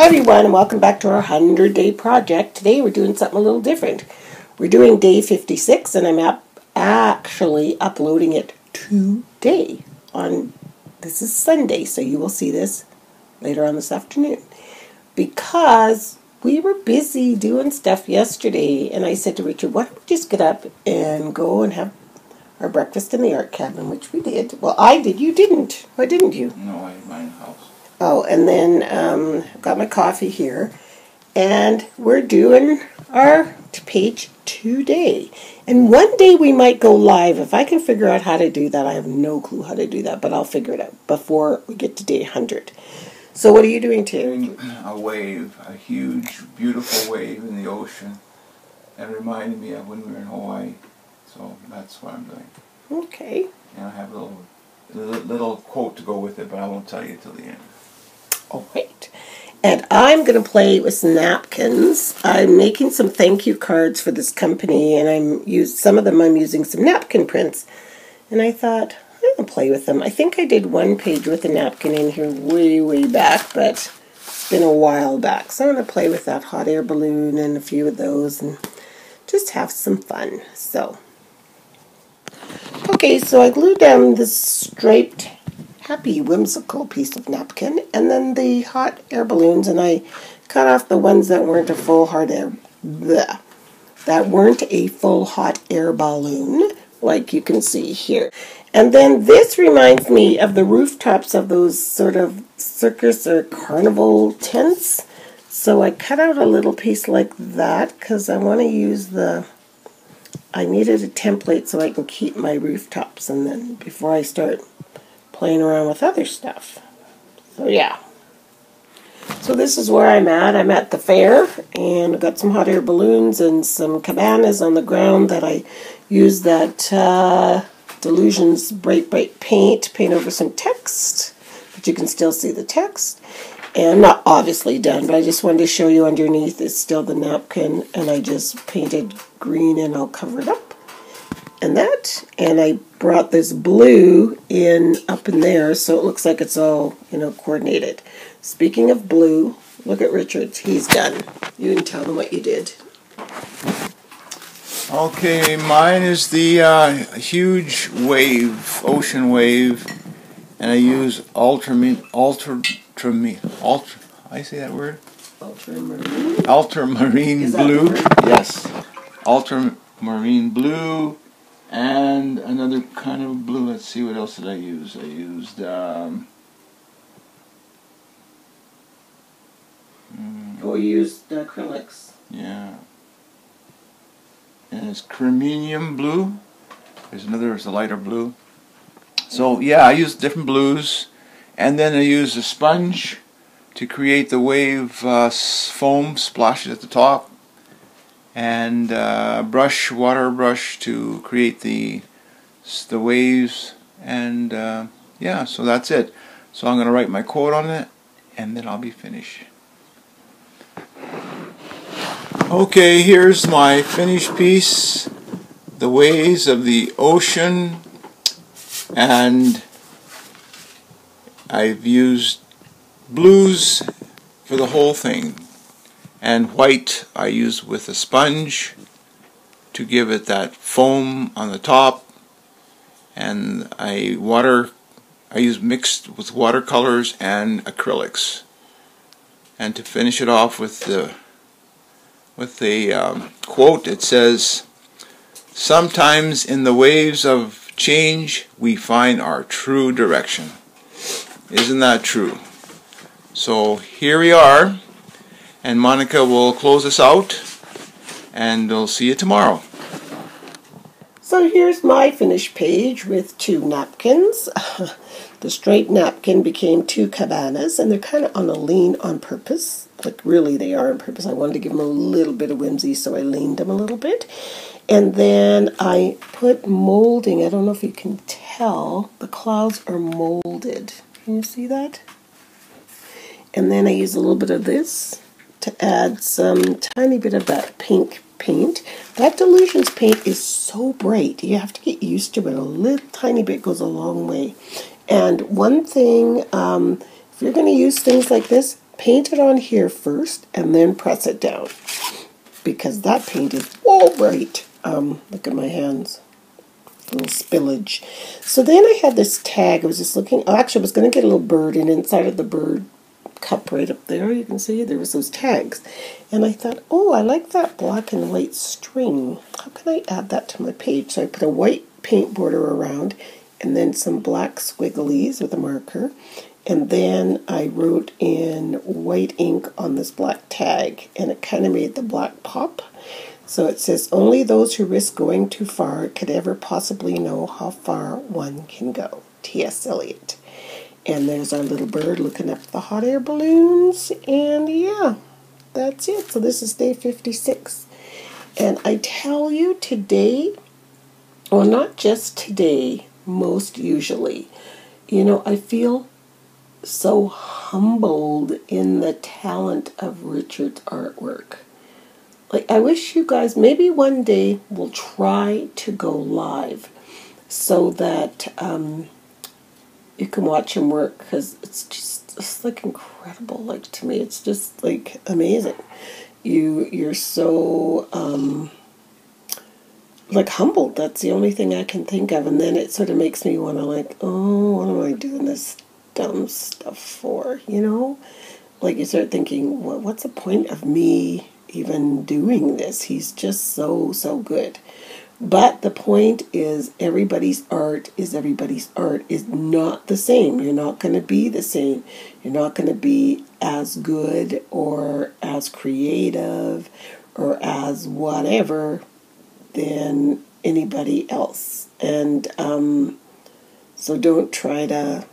Hi everyone, and welcome back to our 100-day project. Today we're doing something a little different. We're doing day 56, and I'm actually uploading it today. This is Sunday, so you will see this later on this afternoon. Because we were busy doing stuff yesterday, and I said to Richard, why don't we just get up and go and have our breakfast in the art cabin, which we did. Well, I did. You didn't. Why didn't you? No, I had mine in the house. Oh, and then got my coffee here, and we're doing our page today. And one day we might go live. If I can figure out how to do that, I have no clue how to do that, but I'll figure it out before we get to day 100. So what are you doing today? A wave, a huge, beautiful wave in the ocean. That reminded me of when we were in Hawaii. So that's what I'm doing. Okay. And I have a little quote to go with it, but I won't tell you till the end. All right. And I'm going to play with some napkins. I'm making some thank you cards for this company, and some of them I'm using some napkin prints. And I thought, I'm going to play with them. I think I did one page with a napkin in here way back, but it's been a while back. So I'm going to play with that hot air balloon and a few of those and just have some fun. So, okay, so I glued down this striped happy whimsical piece of napkin and then the hot air balloons, and I cut off the ones that weren't a full hot air balloon, like you can see here. And then this reminds me of the rooftops of those sort of circus or carnival tents, so I cut out a little piece like that because I want to use I needed a template so I can keep my rooftops, and then before I start playing around with other stuff. So yeah. So this is where I'm at. I'm at the fair, and I've got some hot air balloons and some cabanas on the ground that I used that Delusions Bright paint over some text, but you can still see the text. And not obviously done, but I just wanted to show you underneath is still the napkin, and I just painted green and I'll cover it up. And I brought this blue up in there, so it looks like it's all, coordinated. Speaking of blue, look at Richard's. He's done. You can tell them what you did. Okay, mine is the huge wave, ocean wave, and I use ultramarine blue. Yes, ultramarine blue. And another kind of blue. Let's see, what else did I use? I used you used acrylics. Yeah. And it's creminium blue. There's a lighter blue. So yeah, I used different blues, and then I used a sponge to create the wave foam splashes at the top. And water brush to create the waves, and yeah, so that's it. So I'm going to write my quote on it, and then I'll be finished. Okay, here's my finished piece, the waves of the ocean, and I've used blues for the whole thing. And white I use with a sponge to give it that foam on the top, and I use mixed with watercolors and acrylics. And to finish it off with the quote, it says, "Sometimes in the waves of change we find our true direction." Isn't that true? So here we are. And Monica will close us out, and we'll see you tomorrow. So here's my finished page with 2 napkins. The straight napkin became 2 cabanas, and they're kind of on a lean on purpose. Like really they are on purpose. I wanted to give them a little bit of whimsy, so I leaned them a little bit. And then I put molding. I don't know if you can tell. The clouds are molded. Can you see that? And then I use a little bit of this to add some tiny bit of that pink paint. That Delusions paint is so bright. You have to get used to it. A little tiny bit goes a long way. And one thing, if you're going to use things like this, paint it on here first and then press it down, because that paint is all right. Look at my hands. Little spillage. So then I had this tag. I was just looking. Oh, actually, I was going to get a little bird, and inside of the bird cup right up there, you can see there was those tags. And I thought, oh, I like that black and white string. How can I add that to my page? So I put a white paint border around, and then some black squigglies with a marker. And then I wrote in white ink on this black tag, and it kind of made the black pop. So it says, only those who risk going too far could ever possibly know how far one can go. T.S. Eliot. And there's our little bird looking up the hot air balloons. And yeah, that's it. So this is day 56. And I tell you today, well, not just today, most usually, you know, I feel so humbled in the talent of Richard's artwork. Like, I wish you guys, maybe one day we'll try to go live so that you can watch him work, because it's like incredible. Like, to me, it's just like amazing. You're so like humbled. That's the only thing I can think of. And then it sort of makes me want to like, oh, what am I doing this dumb stuff for? You know, like you start thinking, what's the point of me even doing this? He's just so good. But the point is, everybody's art is not the same. You're not going to be the same. You're not going to be as good or as creative or as whatever than anybody else. And so don't try to,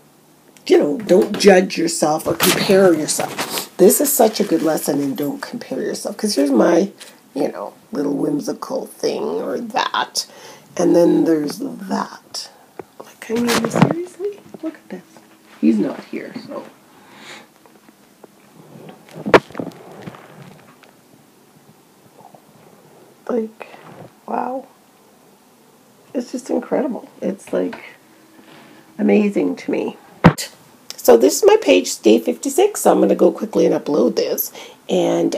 don't judge yourself or compare yourself. This is such a good lesson in don't compare yourself. Because here's my, little whimsical thing or that. And then there's that. Like, I mean, seriously? Look at this. He's not here, so. Like, wow. It's just incredible. It's like amazing to me. So this is my page, day 56. So I'm going to go quickly and upload this. And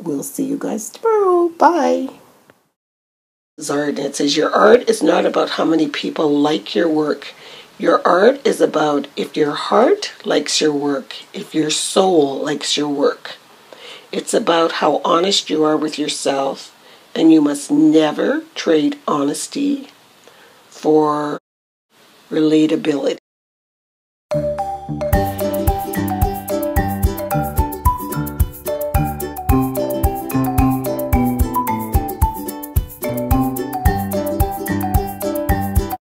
we'll see you guys tomorrow. Bye. Art. It says, your art is not about how many people like your work. Your art is about if your heart likes your work, if your soul likes your work. It's about how honest you are with yourself, and you must never trade honesty for relatability.